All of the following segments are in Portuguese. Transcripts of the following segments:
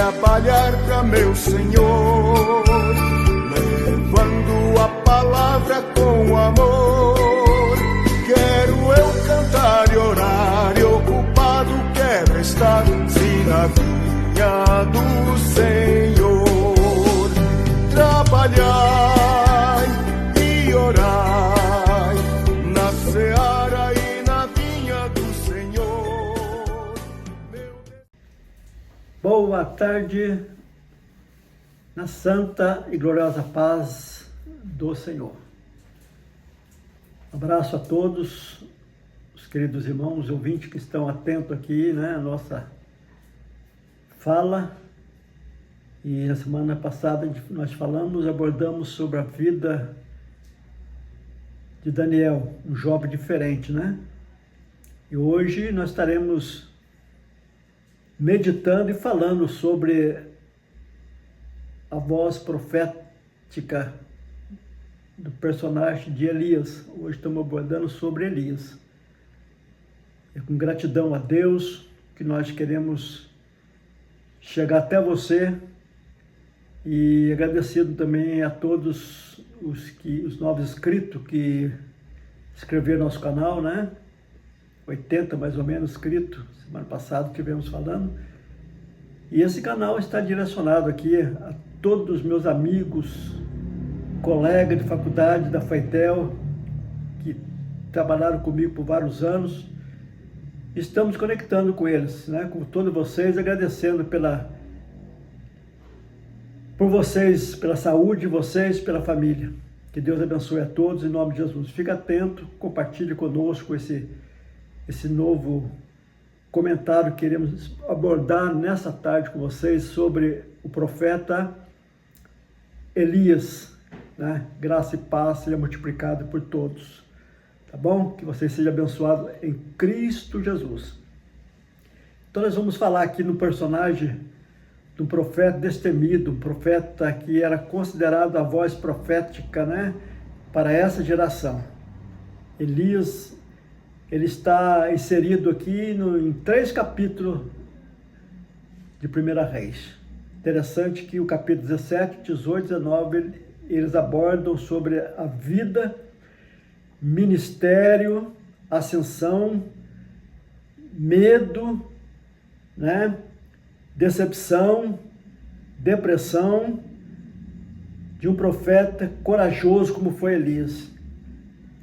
trabalhar para meu Senhor, levando a palavra com amor. Quero eu cantar e orar, e ocupado quero estar, se na vinha do Senhor. Trabalhai e orai, na seara e na vinha do Senhor. Boa tarde, na santa e gloriosa paz do Senhor. Um abraço a todos os queridos irmãos ouvintes que estão atentos aqui, né, à nossa fala. E na semana passada nós abordamos sobre a vida de Daniel, um jovem diferente, né? E hoje nós estaremos meditando e falando sobre a voz profética do personagem de Elias. Hoje estamos abordando sobre Elias. É com gratidão a Deus que nós queremos chegar até você, e agradecido também a todos os novos inscritos que inscreveram no nosso canal, né? 80 mais ou menos inscritos, semana passada tivemos falando. E esse canal está direcionado aqui a todos os meus amigos, colegas de faculdade da FAITEL, que trabalharam comigo por vários anos. Estamos conectando com eles, né? Com todos vocês, agradecendo por vocês, pela saúde de vocês, pela família. Que Deus abençoe a todos, em nome de Jesus. Fique atento, compartilhe conosco esse novo comentário que queremos abordar nessa tarde com vocês sobre o profeta Elias, né? Graça e paz seja multiplicada por todos, tá bom? Que vocês sejam abençoados em Cristo Jesus. Então nós vamos falar aqui no personagem de um profeta destemido, um profeta que era considerado a voz profética, né, para essa geração. Elias, ele está inserido aqui em 3 capítulos de 1 Reis. Interessante que o capítulo 17, 18, 19, eles abordam sobre a vida, ministério, ascensão, medo, né? Decepção, depressão de um profeta corajoso como foi Elias.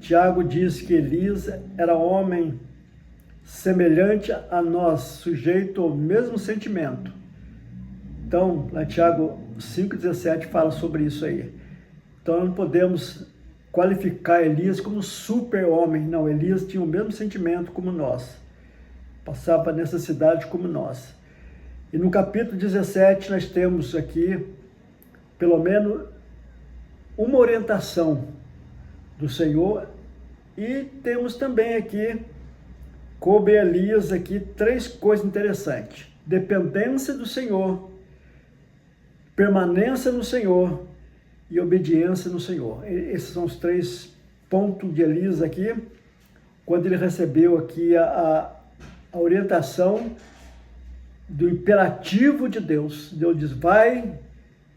Tiago diz que Elias era homem semelhante a nós, sujeito ao mesmo sentimento. Então, lá Tiago 5,17 fala sobre isso aí. Então, não podemos qualificar Elias como super-homem. Não, Elias tinha o mesmo sentimento como nós. Passava necessidade como nós. E no capítulo 17 nós temos aqui, pelo menos, uma orientação do Senhor, e temos também aqui, coube Elias aqui, 3 coisas interessantes: dependência do Senhor, permanência no Senhor e obediência no Senhor. Esses são os 3 pontos de Elias aqui, quando ele recebeu aqui a orientação do imperativo de Deus. Deus diz: vai,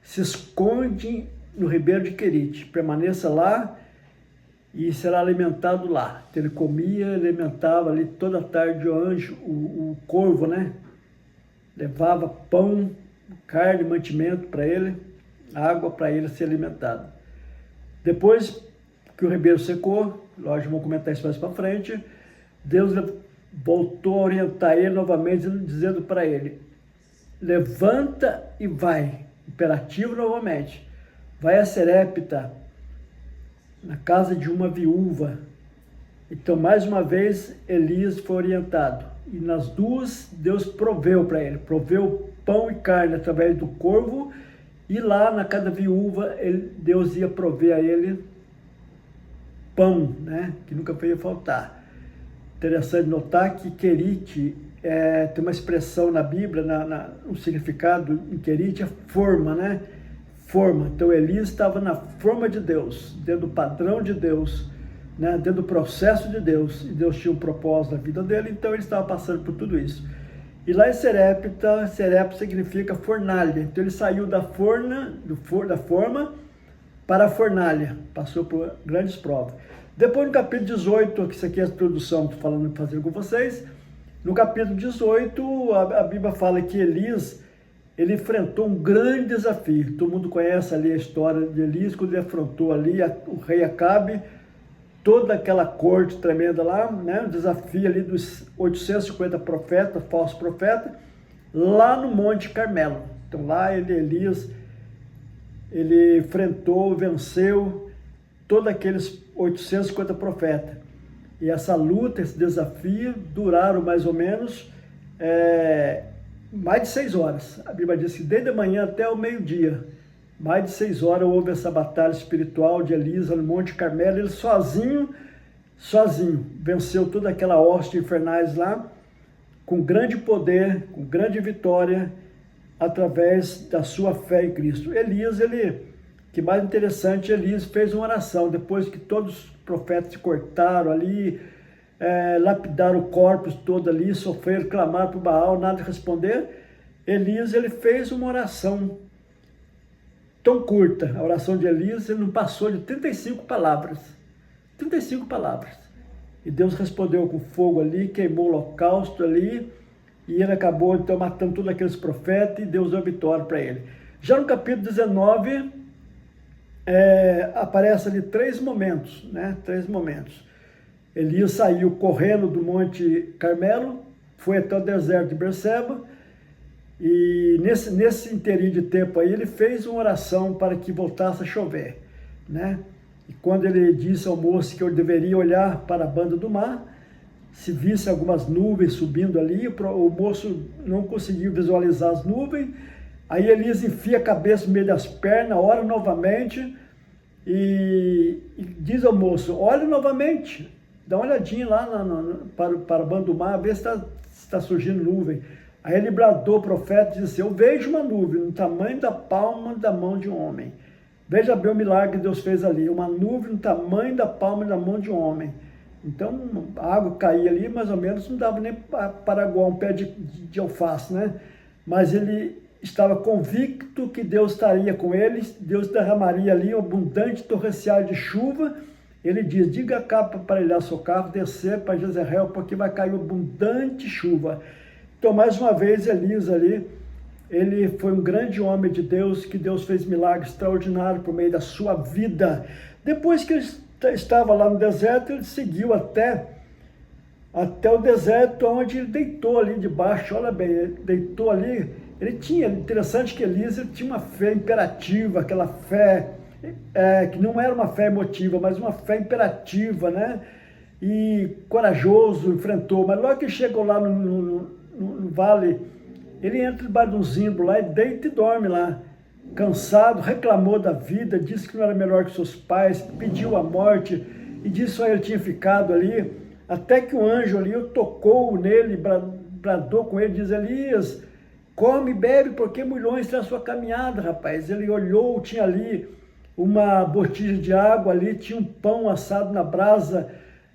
se esconde no ribeiro de Querite, permaneça lá e será alimentado lá. Então, ele comia, alimentava ali toda tarde o anjo, o corvo, né? Levava pão, carne, mantimento para ele, água para ele ser alimentado. Depois que o ribeiro secou, lógico, vamos comentar isso mais para frente, Deus voltou a orientar ele novamente, dizendo para ele: levanta e vai, imperativo novamente, vai a Serepta, na casa de uma viúva. Então, mais uma vez, Elias foi orientado, e nas duas, Deus proveu para ele, proveu pão e carne através do corvo, e lá na casa da viúva, Deus ia prover a ele pão, né, que nunca ia faltar. Interessante notar que Querite tem uma expressão na Bíblia, um significado em Querite é forma, né? Forma. Então Elias estava na forma de Deus, dentro do padrão de Deus, né? Dentro do processo de Deus. E Deus tinha um propósito na vida dele, então ele estava passando por tudo isso. E lá em Serepta significa fornalha. Então ele saiu da da forma para a fornalha, passou por grandes provas. Depois no capítulo 18, que isso aqui é a introdução que estou fazendo com vocês, no capítulo 18 a Bíblia fala que Elias, ele enfrentou um grande desafio. Todo mundo conhece ali a história de Elias, quando ele afrontou ali o rei Acabe, toda aquela corte tremenda lá, né? O desafio ali dos 850 profetas, falsos profetas, lá no Monte Carmelo. Então lá Elias, ele enfrentou, venceu todos aqueles 850 profetas. E essa luta, esse desafio, duraram mais ou menos mais de 6 horas. A Bíblia diz que desde a manhã até o meio-dia, mais de 6 horas houve essa batalha espiritual de Elias no Monte Carmelo. Ele sozinho, venceu toda aquela hoste infernais lá, com grande poder, com grande vitória, através da sua fé em Cristo. Elias, que mais interessante, Elias fez uma oração, depois que todos os profetas se cortaram ali, lapidaram o corpo todo ali, sofreram, clamaram para o Baal, nada de responder. Elias, ele fez uma oração tão curta. A oração de Elias, ele não passou de 35 palavras. 35 palavras. E Deus respondeu com fogo ali, queimou o holocausto ali, e ele acabou então matando todos aqueles profetas, e Deus deu vitória para ele. Já no capítulo 19, aparece ali 3 momentos, né? 3 momentos. Elias saiu correndo do Monte Carmelo, foi até o deserto de Berseba, e nesse inteirinho de tempo aí, ele fez uma oração para que voltasse a chover, né? E quando ele disse ao moço que eu deveria olhar para a banda do mar, se visse algumas nuvens subindo ali, o moço não conseguiu visualizar as nuvens. Aí Elias enfia a cabeça no meio das pernas, ora novamente e diz ao moço, olha novamente, dá uma olhadinha lá para a banda do mar, vê se está surgindo nuvem. Aí ele bradou o profeta e disse assim, eu vejo uma nuvem no tamanho da palma da mão de um homem. Veja bem o milagre que Deus fez ali, uma nuvem no tamanho da palma da mão de um homem. Então a água caía ali, mais ou menos, não dava nem para aguar um pé de alface, né? Mas ele estava convicto que Deus estaria com ele, Deus derramaria ali um abundante torrencial de chuva. Ele diz, diga a capa para ele seu carro, descer para Jezreel, porque vai cair abundante chuva. Então, mais uma vez, Elias ali, ele foi um grande homem de Deus, que Deus fez milagres extraordinários por meio da sua vida. Depois que ele estava lá no deserto, ele seguiu até o deserto, onde ele deitou ali debaixo. Olha bem, ele deitou ali. Interessante que Elias tinha uma fé imperativa, aquela fé que não era uma fé emotiva, mas uma fé imperativa, né? E corajoso, enfrentou. Mas logo que chegou lá no vale, ele entra debaixo de um zimbro lá e deita e dorme lá. Cansado, reclamou da vida, disse que não era melhor que seus pais, pediu a morte, e disse só ele tinha ficado ali, até que o anjo ali tocou nele, bradou com ele, diz, Elias, come e bebe, porque mulhões tem a sua caminhada, rapaz. Ele olhou, tinha ali uma botija de água ali, tinha um pão assado na brasa,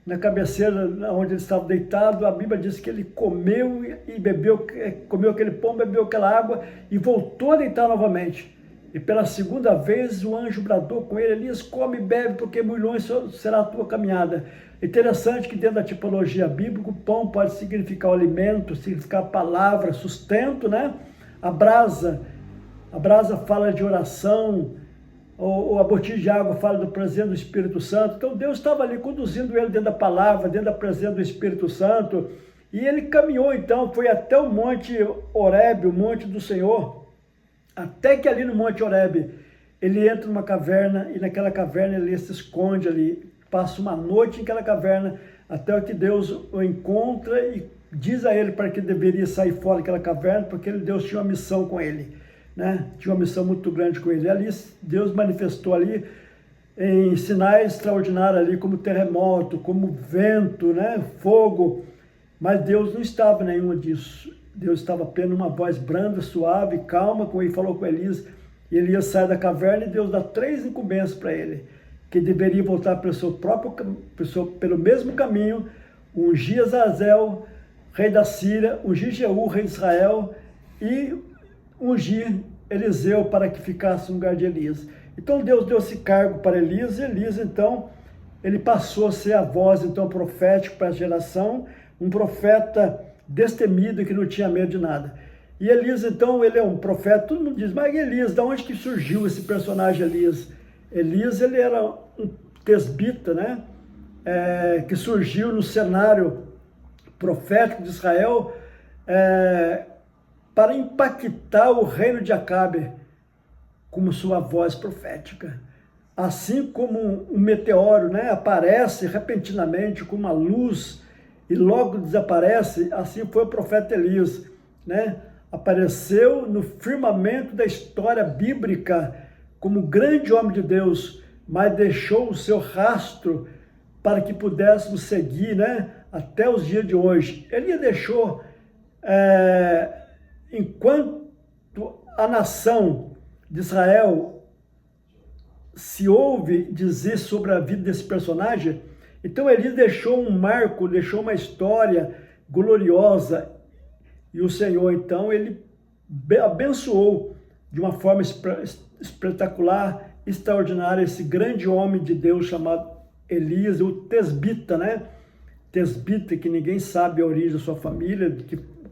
na cabeceira onde ele estava deitado. A Bíblia diz que ele comeu e bebeu, comeu aquele pão, bebeu aquela água e voltou a deitar novamente. E pela segunda vez o anjo bradou com ele, Elias, come e bebe, porque mulhões será a tua caminhada. Interessante que dentro da tipologia bíblica, o pão pode significar o alimento, significar palavra, sustento, né? A brasa fala de oração, ou a botija de água fala do presente do Espírito Santo. Então Deus estava ali conduzindo ele dentro da palavra, dentro da presença do Espírito Santo, e ele caminhou então, foi até o Monte Horebe, o Monte do Senhor, até que ali no Monte Horebe, ele entra numa caverna, e naquela caverna ele se esconde ali, passa uma noite naquela caverna, até que Deus o encontra e diz a ele para que deveria sair fora daquela caverna, porque Deus tinha uma missão com ele, né? Tinha uma missão muito grande com ele. Ali Deus manifestou ali em sinais extraordinários ali, como terremoto, como vento, né? Fogo, mas Deus não estava em nenhuma disso. Deus estava apenas uma voz branda, suave, calma, como ele falou com Elias. E Elias sai da caverna e Deus dá 3 incumbências para ele, que deveria voltar pelo mesmo caminho, ungir Azazel, rei da Síria, ungir Jeú, rei de Israel, e ungir Eliseu para que ficasse no lugar de Elias. Então Deus deu esse cargo para Elias, e Elias então, ele passou a ser a voz então profética para a geração, um profeta destemido que não tinha medo de nada. E Elias então, ele é um profeta, todo mundo diz, mas Elias, de onde que surgiu esse personagem Elias? Elias, ele era um tesbita, né? Que surgiu no cenário profético de Israel, para impactar o reino de Acabe como sua voz profética. Assim como um meteoro, né, aparece repentinamente com uma luz e logo desaparece, assim foi o profeta Elias, né? Apareceu no firmamento da história bíblica como grande homem de Deus, mas deixou o seu rastro para que pudéssemos seguir, né, até os dias de hoje. Ele deixou, enquanto a nação de Israel se ouve dizer sobre a vida desse personagem, então Elias deixou um marco, deixou uma história gloriosa, e o Senhor então, ele abençoou de uma forma espetacular, extraordinária, esse grande homem de Deus chamado Elias, o tesbita, né? Tesbita, que ninguém sabe a origem da sua família,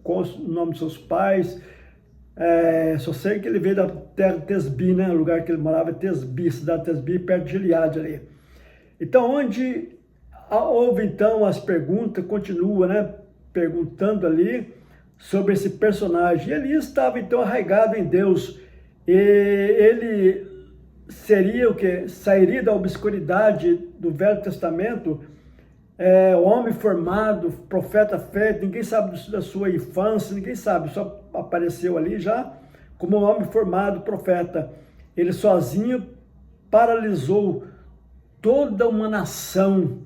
qual o nome dos seus pais, só sei que ele veio da terra de Tesbi, né? O lugar que ele morava é Tesbi, cidade de Tesbi, perto de Gileade ali. Então, onde houve então as perguntas, continua, né? Perguntando ali sobre esse personagem. E Elias estava então arraigado em Deus, e ele seria o que? Sairia da obscuridade do Velho Testamento, homem formado, profeta feito, ninguém sabe da sua infância, ninguém sabe, só apareceu ali já como um homem formado, profeta. Ele sozinho paralisou toda uma nação,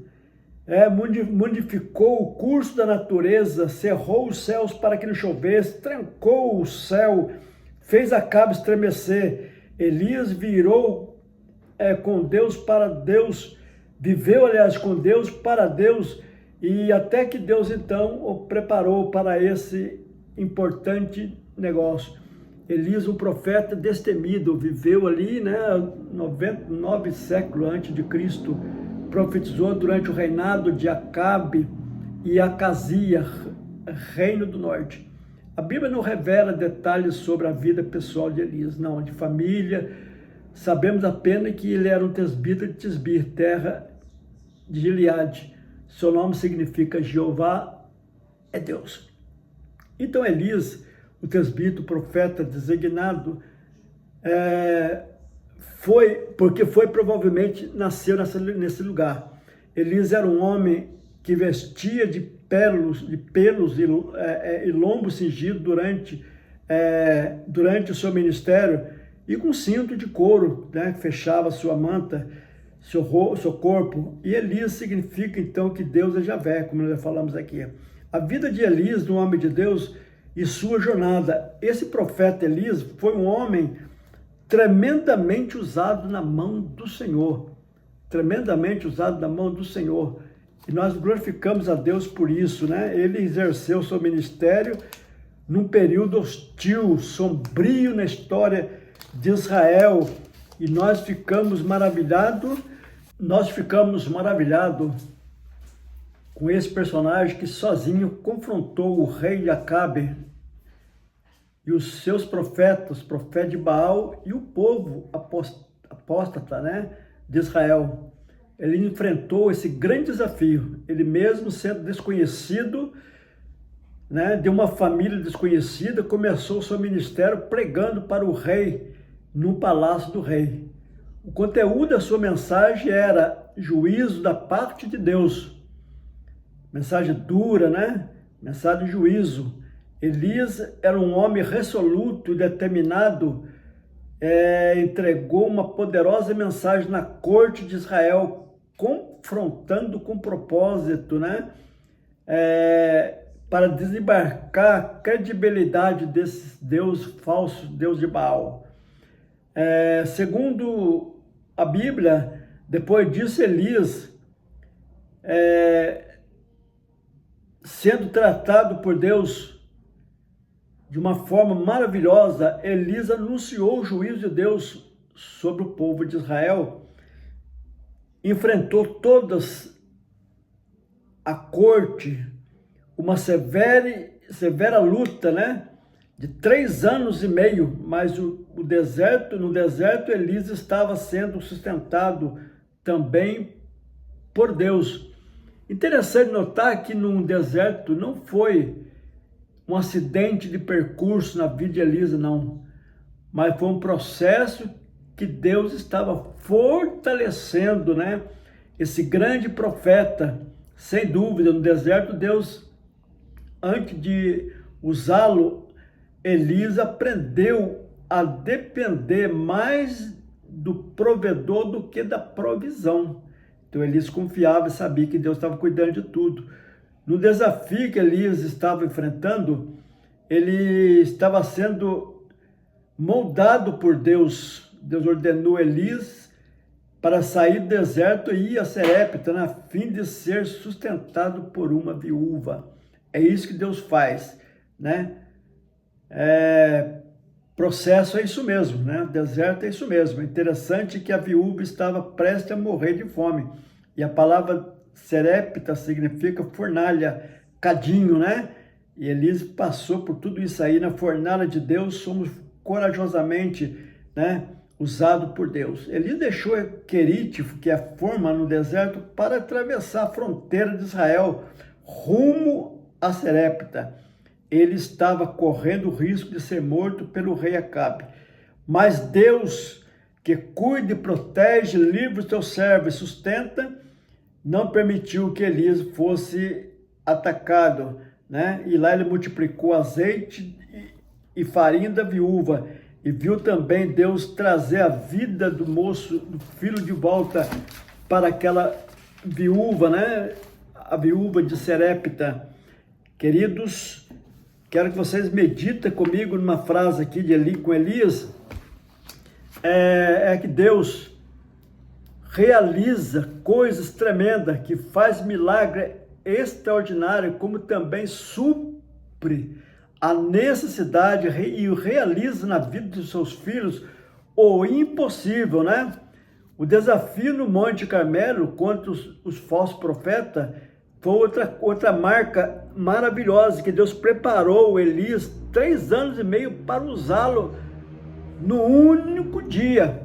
modificou o curso da natureza, cerrou os céus para que não chovesse, trancou o céu, fez Acabe estremecer. Elias virou com Deus para Deus, viveu, aliás, com Deus para Deus, e até que Deus, então, o preparou para esse importante negócio. Elias, um profeta destemido, viveu ali, né, 9 séculos antes de Cristo, profetizou durante o reinado de Acabe e Acazia, reino do norte. A Bíblia não revela detalhes sobre a vida pessoal de Elias, não, de família. Sabemos apenas que ele era um tesbita de Tisbi, terra de Gileade. Seu nome significa Jeová é Deus. Então Elias, o tesbita, o profeta designado, provavelmente nasceu nesse lugar. Elias era um homem que vestia de pelos e lombo cingido durante o seu ministério, e com cinto de couro, né, que fechava sua manta, seu corpo. E Elias significa então que Deus é Javé, como nós já falamos aqui. A vida de Elias, do homem de Deus, e sua jornada. Esse profeta Elias foi um homem tremendamente usado na mão do Senhor. Tremendamente usado na mão do Senhor. E nós glorificamos a Deus por isso, né? Ele exerceu seu ministério num período hostil, sombrio na história de Israel. E nós ficamos maravilhados com esse personagem que sozinho confrontou o rei Acabe e os seus profetas, profeta de Baal, e o povo apóstata, né, de Israel. Ele enfrentou esse grande desafio, ele mesmo sendo desconhecido, né, de uma família desconhecida, começou seu ministério pregando para o rei, no palácio do rei. O conteúdo da sua mensagem era juízo da parte de Deus. Mensagem dura, né? Mensagem de juízo. Elias era um homem resoluto e determinado, entregou uma poderosa mensagem na corte de Israel, confrontando com propósito, né? Para desembarcar a credibilidade desse Deus falso, Deus de Baal. Segundo a Bíblia, depois disso Elias sendo tratado por Deus de uma forma maravilhosa, Elias anunciou o juízo de Deus sobre o povo de Israel, enfrentou todas a corte, uma severa luta, né? De 3 anos e meio, mas no deserto Elias estava sendo sustentado também por Deus. Interessante notar que no deserto não foi um acidente de percurso na vida de Elias, não, mas foi um processo que Deus estava fortalecendo, né? Esse grande profeta, sem dúvida, no deserto Deus, antes de usá-lo, Elias aprendeu a depender mais do provedor do que da provisão. Então Elias confiava e sabia que Deus estava cuidando de tudo. No desafio que Elias estava enfrentando, ele estava sendo moldado por Deus. Deus ordenou Elias para sair do deserto e ir a Serepta, a fim de ser sustentado por uma viúva. É isso que Deus faz, né? Processo é isso mesmo, né? Deserto é isso mesmo. É interessante que a viúva estava prestes a morrer de fome. E a palavra Serepta significa fornalha, cadinho, né? E Elias passou por tudo isso aí. Na fornalha de Deus, somos corajosamente, né, usado por Deus. Elias deixou Querite, que é a forma no deserto, para atravessar a fronteira de Israel, rumo a Serepta. Ele estava correndo o risco de ser morto pelo rei Acabe. Mas Deus, que cuida e protege, livra os seus servos e sustenta, não permitiu que Elias fosse atacado, né? E lá ele multiplicou azeite e farinha da viúva. E viu também Deus trazer a vida do moço, do filho, de volta para aquela viúva, né? A viúva de Serepta. Queridos, quero que vocês meditem comigo numa frase aqui com Elias. É que Deus realiza coisas tremendas, que faz milagre extraordinário, como também supre a necessidade e realiza na vida dos seus filhos o impossível, né? O desafio no Monte Carmelo contra os falsos profetas foi outra marca maravilhosa, que Deus preparou Elias 3 anos e meio para usá-lo no único dia,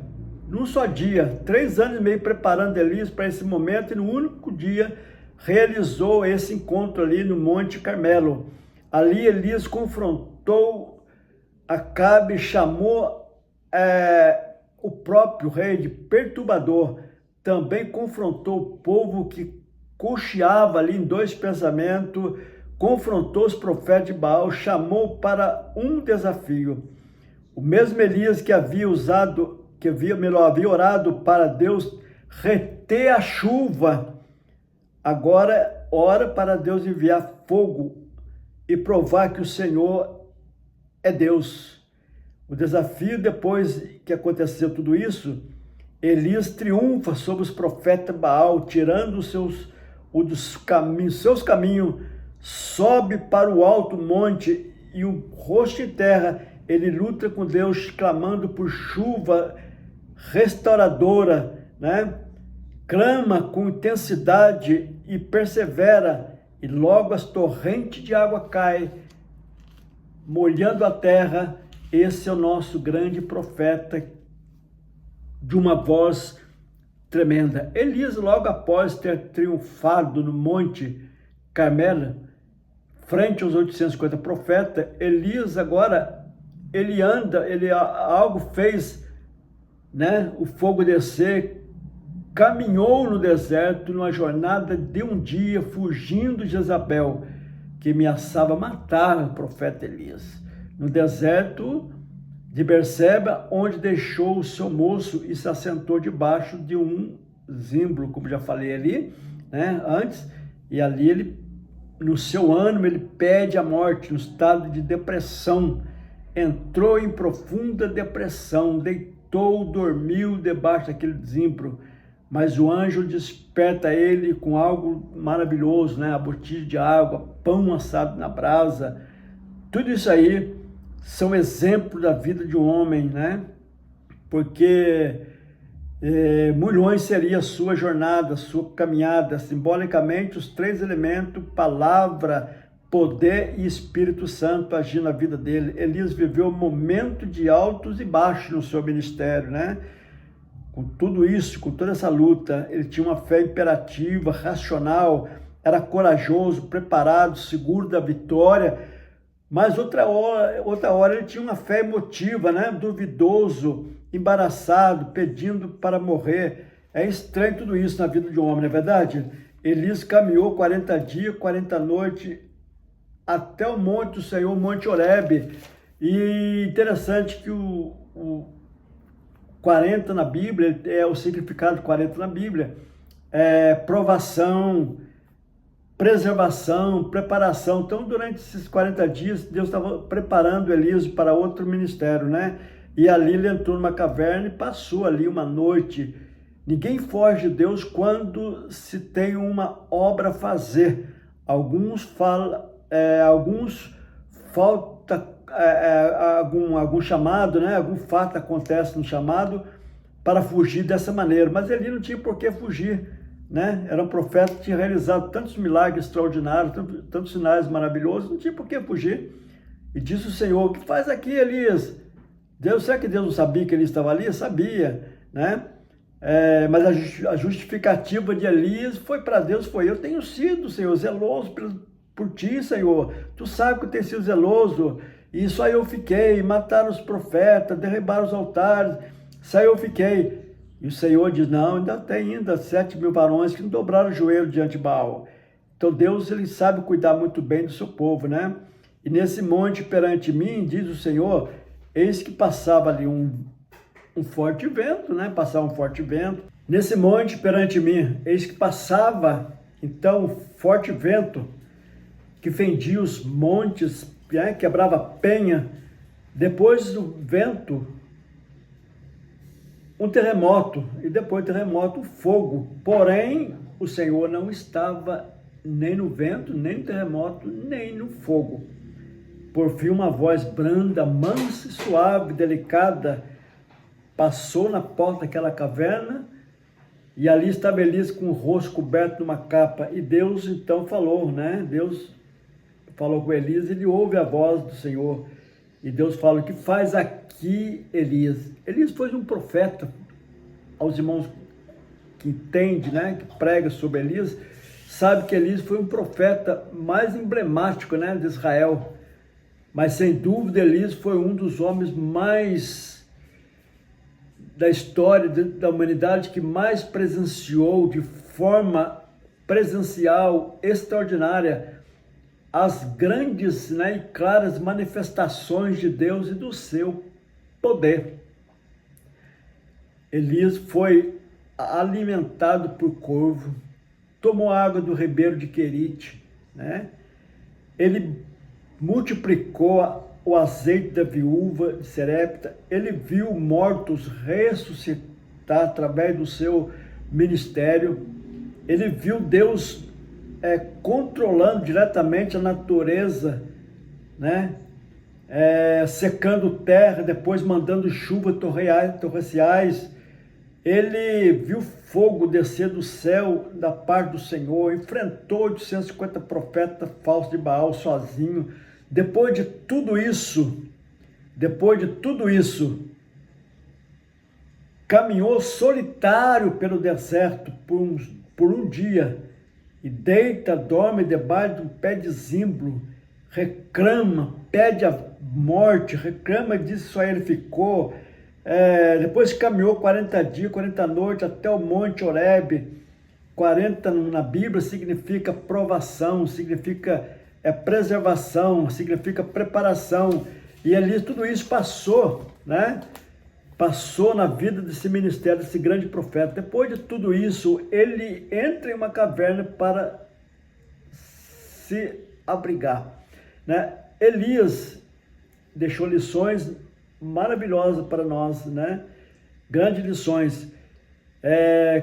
num só dia. 3 anos e meio preparando Elias para esse momento, e no único dia realizou esse encontro ali no Monte Carmelo. Ali Elias confrontou Acabe, chamou o próprio rei de perturbador. Também confrontou o povo que cocheava ali em 2 pensamentos, confrontou os profetas de Baal, chamou para um desafio. O mesmo Elias que havia orado para Deus reter a chuva, agora ora para Deus enviar fogo e provar que o Senhor é Deus. O desafio, depois que aconteceu tudo isso, Elias triunfa sobre os profetas Baal, tirando seus caminhos, sobe para o alto monte e o rosto em terra. Ele luta com Deus, clamando por chuva restauradora, né? Clama com intensidade e persevera, e logo as torrentes de água caem, molhando a terra. Esse é o nosso grande profeta, de uma voz tremenda. Elias, logo após ter triunfado no Monte Carmelo, frente aos 850 profetas, Elias agora, algo fez, né? O fogo descer, caminhou no deserto, numa jornada de um dia, fugindo de Jezabel, que ameaçava matar o profeta Elias. No deserto de Berseba, onde deixou o seu moço e se assentou debaixo de um zimbro, como já falei ali, né, antes, e ali ele, no seu ânimo, ele pede a morte, no estado de depressão, entrou em profunda depressão, deitou, dormiu debaixo daquele zimbro, mas o anjo desperta ele com algo maravilhoso, né, a botija de água, pão assado na brasa. Tudo isso aí são exemplos da vida de um homem, né? Porque milhões seria a sua jornada, a sua caminhada. Simbolicamente, os três elementos, palavra, poder e Espírito Santo agindo na vida dele. Elias viveu um momento de altos e baixos no seu ministério, né? Com tudo isso, com toda essa luta, ele tinha uma fé imperativa, racional, era corajoso, preparado, seguro da vitória, mas outra hora ele tinha uma fé emotiva, né? Duvidoso, embaraçado, pedindo para morrer. É estranho tudo isso na vida de um homem, não é verdade? Elias caminhou 40 dias, 40 noites, até o monte do Senhor, o Monte Horebe. E interessante que o 40 na Bíblia, o significado de 40 na Bíblia, é provação, preservação, preparação. Então, durante esses 40 dias, Deus estava preparando Elias para outro ministério, né? E ali ele entrou numa caverna e passou ali uma noite. Ninguém foge de Deus quando se tem uma obra a fazer. Alguns falta algum chamado, né? Algum fato acontece no chamado para fugir dessa maneira, mas ele não tinha por que fugir, né? Era um profeta que tinha realizado tantos milagres extraordinários, tantos sinais maravilhosos, não tinha por que fugir. E disse o Senhor: "O que faz aqui, Elias?" Será que Deus não sabia que ele estava ali? Sabia, né? Mas a justificativa de Elias foi para Deus, eu tenho sido, Senhor, zeloso por ti, Senhor. Tu sabe que eu tenho sido zeloso, e só eu fiquei. Mataram os profetas, derribaram os altares, só eu fiquei. E o Senhor diz: não, ainda tem 7.000 varões que não dobraram o joelho diante de Baal. Então Deus, ele sabe cuidar muito bem do seu povo, né? E nesse monte perante mim, diz o Senhor, eis que passava ali um forte vento, né? Passava um forte vento. Nesse monte perante mim, eis que passava então um forte vento que fendia os montes, né? Quebrava penha. Depois do vento, um terremoto, e depois do terremoto, um fogo. Porém, o Senhor não estava nem no vento, nem no terremoto, nem no fogo. Por fim, uma voz branda, mansa e suave, delicada, passou na porta daquela caverna, e ali estava Elias com o rosto coberto de uma capa. E Deus então falou, né? Deus falou com Elias, ele ouve a voz do Senhor. E Deus fala: "O que faz aqui, Elias?" Elias foi um profeta. Aos irmãos que entendem, né, que prega sobre Elias, sabe que Elias foi um profeta mais emblemático, né, de Israel. Mas sem dúvida Elias foi um dos homens mais da história da humanidade que mais presenciou de forma presencial, extraordinária, as grandes, né, e claras manifestações de Deus e do seu poder. Elias foi alimentado por corvo, tomou água do ribeiro de Querite, né? Ele multiplicou o azeite da viúva de Serepta, ele viu mortos ressuscitar através do seu ministério, ele viu Deus controlando diretamente a natureza, né? Secando terra, depois mandando chuva torrenciais. Ele viu fogo descer do céu da parte do Senhor, enfrentou 850 profetas falsos de Baal sozinho. Depois de tudo isso, caminhou solitário pelo deserto por um dia, e deita, dorme debaixo de um pé de zimbro, reclama, pede a morte, reclama, diz que só ele ficou. Depois caminhou 40 dias, 40 noites até o Monte Horebe. 40 na Bíblia significa provação, significa preservação, significa preparação. E ali tudo isso passou, né? Passou na vida desse ministério, desse grande profeta. Depois de tudo isso, ele entra em uma caverna para se abrigar, né? Elias deixou lições maravilhosas para nós, né? Grandes lições.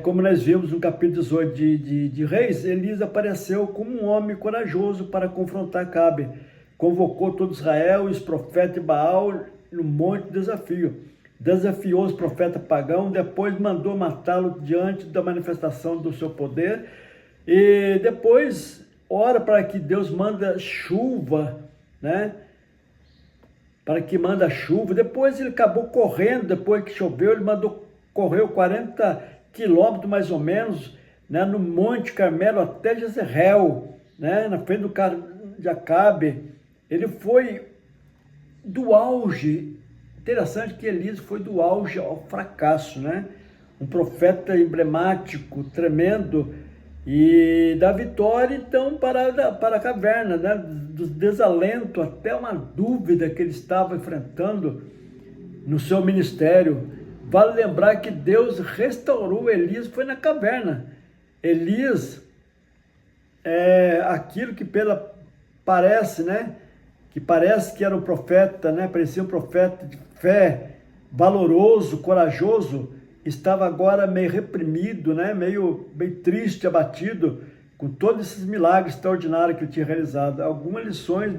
Como nós vimos no capítulo 18 de Reis, Elias apareceu como um homem corajoso para confrontar Acabe. Convocou todo Israel e os profetas de Baal no monte de desafio. Desafiou os profetas pagãos, depois mandou matá-lo diante da manifestação do seu poder. E depois ora para que Deus manda chuva, né? Para que manda chuva. Depois ele acabou correndo, depois que choveu, ele correu 40 quilômetros mais ou menos, né, no Monte Carmelo até Jezreel, né, na frente do carro de Acabe. Ele foi do auge, interessante que Elias foi do auge ao fracasso, né? Um profeta emblemático, tremendo, e da vitória então para a caverna, né? Do desalento até uma dúvida que ele estava enfrentando no seu ministério. Vale lembrar que Deus restaurou Elias, foi na caverna. Elias é aquilo que parece, né? Que parece que era um profeta, né? Parecia um profeta de fé, valoroso, corajoso, estava agora meio reprimido, né? meio triste, abatido, com todos esses milagres extraordinários que ele tinha realizado. Algumas lições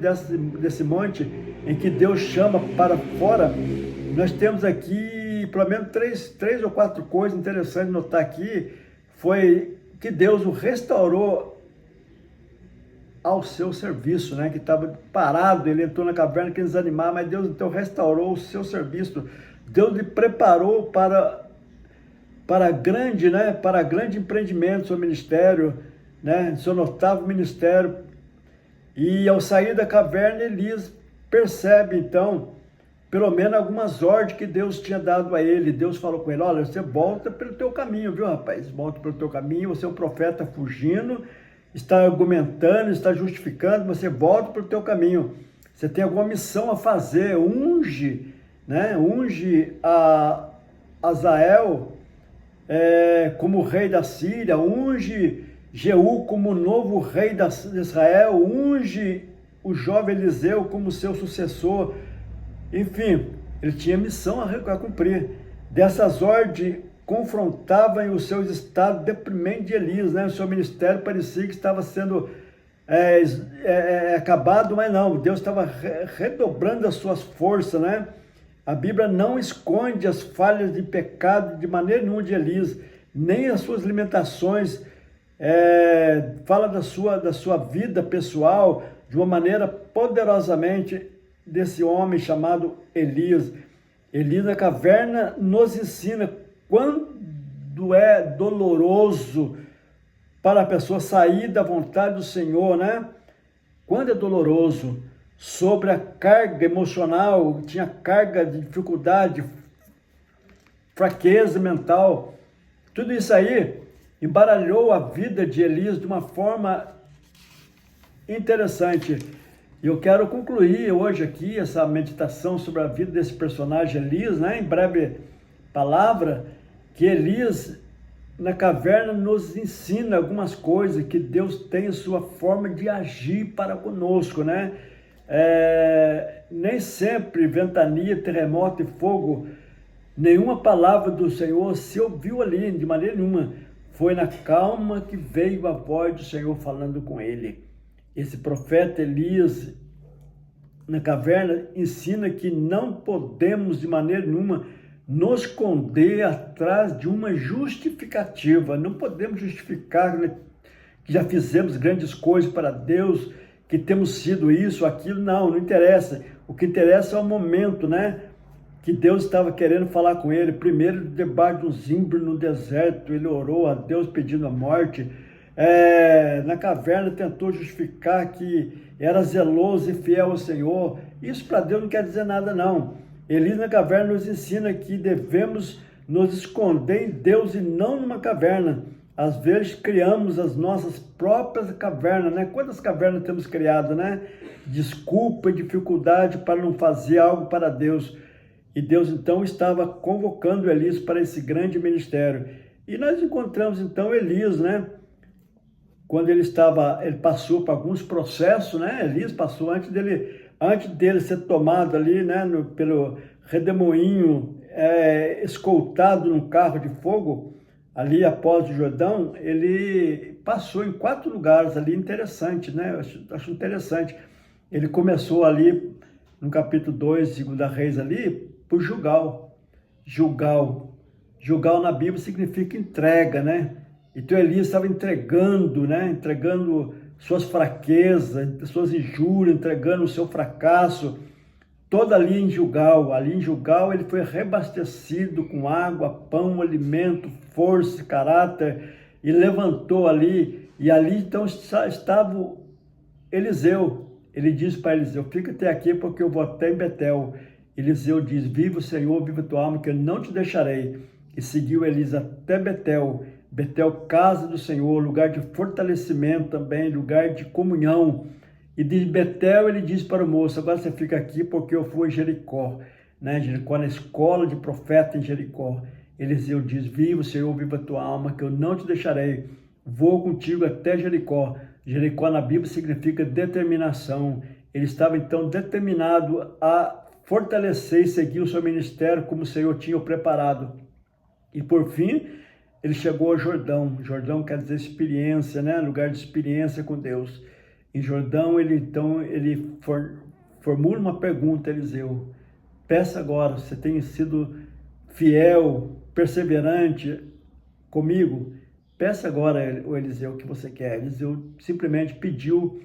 desse monte em que Deus chama para fora, nós temos aqui pelo menos três ou quatro coisas interessantes de notar aqui. Foi que Deus o restaurou ao seu serviço, né? Que estava parado, ele entrou na caverna querendo desanimar, mas Deus então restaurou o seu serviço. Deus lhe preparou para grande, né? Para grande empreendimento, seu ministério, né? Seu notável ministério. E ao sair da caverna, Elias percebe então, pelo menos algumas ordens que Deus tinha dado a ele. Deus falou com ele: olha, você volta pelo teu caminho, viu, rapaz? Volta pelo teu caminho, você é um profeta fugindo, está argumentando, está justificando, você volta para o teu caminho. Você tem alguma missão a fazer, unge, né? Unge a Azael como rei da Síria, unge Jeú como novo rei de Israel, unge o jovem Eliseu como seu sucessor. Enfim, ele tinha missão a cumprir. Dessas ordens confrontavam os seus estados deprimentes de Elias, né? O seu ministério parecia que estava sendo acabado, mas não, Deus estava redobrando as suas forças, né? A Bíblia não esconde as falhas de pecado de maneira nenhuma de Elias, nem as suas limitações, fala da sua vida pessoal de uma maneira poderosamente desse homem chamado Elias. Elias na caverna nos ensina quando é doloroso para a pessoa sair da vontade do Senhor, né? Quando é doloroso, sobre a carga emocional, tinha carga de dificuldade, fraqueza mental, tudo isso aí embaralhou a vida de Elias de uma forma interessante. E eu quero concluir hoje aqui essa meditação sobre a vida desse personagem Elias, né? Em breve palavra, que Elias na caverna nos ensina algumas coisas, que Deus tem a sua forma de agir para conosco, né? Nem sempre ventania, terremoto e fogo, nenhuma palavra do Senhor se ouviu ali, de maneira nenhuma. Foi na calma que veio a voz do Senhor falando com ele. Esse profeta Elias, na caverna, ensina que não podemos de maneira nenhuma nos esconder atrás de uma justificativa. Não podemos justificar que já fizemos grandes coisas para Deus, que temos sido isso, aquilo. Não interessa. O que interessa é o momento, né? Que Deus estava querendo falar com ele. Primeiro, debaixo de um zimbro no deserto, ele orou a Deus pedindo a morte. Na caverna tentou justificar que era zeloso e fiel ao Senhor. Isso para Deus não quer dizer nada, não. Elias na caverna nos ensina que devemos nos esconder em Deus e não numa caverna. Às vezes criamos as nossas próprias cavernas, né? Quantas cavernas temos criado, né? Desculpa e dificuldade para não fazer algo para Deus. E Deus então estava convocando Elias para esse grande ministério. E nós encontramos então Elias, né? Quando ele passou por alguns processos, né? Elias passou antes dele ser tomado ali, né? Pelo redemoinho, escoltado num carro de fogo. ali após o Jordão, ele passou em 4 lugares ali, interessante, né? Eu acho interessante. Ele começou ali no capítulo 2, 2 Reis ali, por Gilgal. Gilgal na Bíblia significa entrega, né? Então Elias estava entregando, né? Entregando suas fraquezas, suas injúrias, entregando o seu fracasso, toda ali em Gilgal. Ali em Gilgal ele foi reabastecido com água, pão, alimento, força, caráter, e levantou ali, e ali então estava Eliseu. Ele disse para Eliseu: fica até aqui porque eu vou até em Betel. Eliseu diz: viva o Senhor, viva tua alma, que eu não te deixarei. E seguiu Elias até Betel. Betel, casa do Senhor, lugar de fortalecimento também, lugar de comunhão. E de Betel ele diz para o moço: agora você fica aqui porque eu fui a Jericó, né? Jericó, na escola de profeta em Jericó. Eliseu diz: viva o Senhor, viva a tua alma, que eu não te deixarei. Vou contigo até Jericó. Jericó na Bíblia significa determinação. Ele estava então determinado a fortalecer e seguir o seu ministério como o Senhor tinha o preparado. E por fim, ele chegou a Jordão. Jordão quer dizer experiência, né? Lugar de experiência com Deus. Em Jordão, ele formula uma pergunta a Eliseu: peça agora, você tem sido fiel, perseverante comigo? Peça agora, o Eliseu, o que você quer. Eliseu simplesmente pediu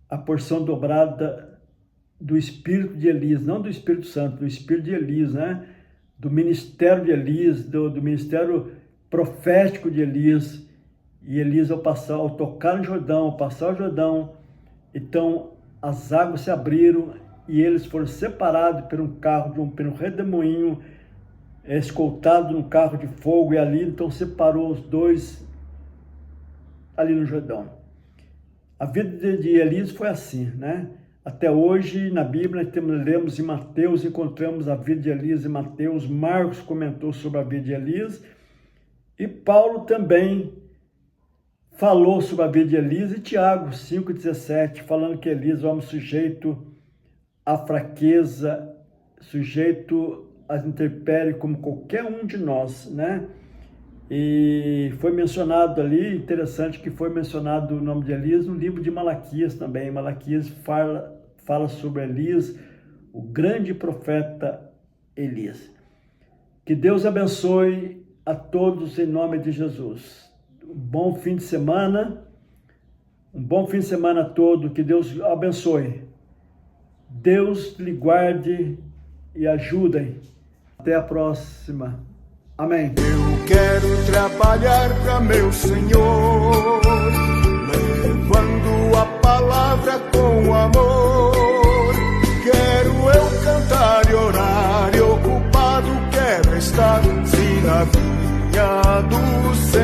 a porção dobrada do Espírito de Elias, não do Espírito Santo, do Espírito de Elias, né? Do ministério de Elias, do ministério profético de Elias. E Elias, ao tocar no Jordão, ao passar o Jordão, então as águas se abriram e eles foram separados por um carro, por um redemoinho, escoltado num carro de fogo, e ali então separou os dois ali no Jordão. A vida de Elias foi assim, né? Até hoje, na Bíblia, lemos em Mateus, encontramos a vida de Elias em Mateus. Marcos comentou sobre a vida de Elias. E Paulo também falou sobre a vida de Elias. E Tiago 5,17, falando que Elias é um homem sujeito à fraqueza, sujeito às intempéries, como qualquer um de nós, né? E foi mencionado ali, interessante que foi mencionado o nome de Elias no livro de Malaquias também. Malaquias fala sobre Elias, o grande profeta Elias. Que Deus abençoe a todos em nome de Jesus. Um bom fim de semana todo, que Deus abençoe. Deus lhe guarde e ajude. Até a próxima. Amém. Eu quero trabalhar para meu Senhor, levando a palavra com amor. Quero eu cantar e orar, e ocupado quero estar, se na vinha do Senhor.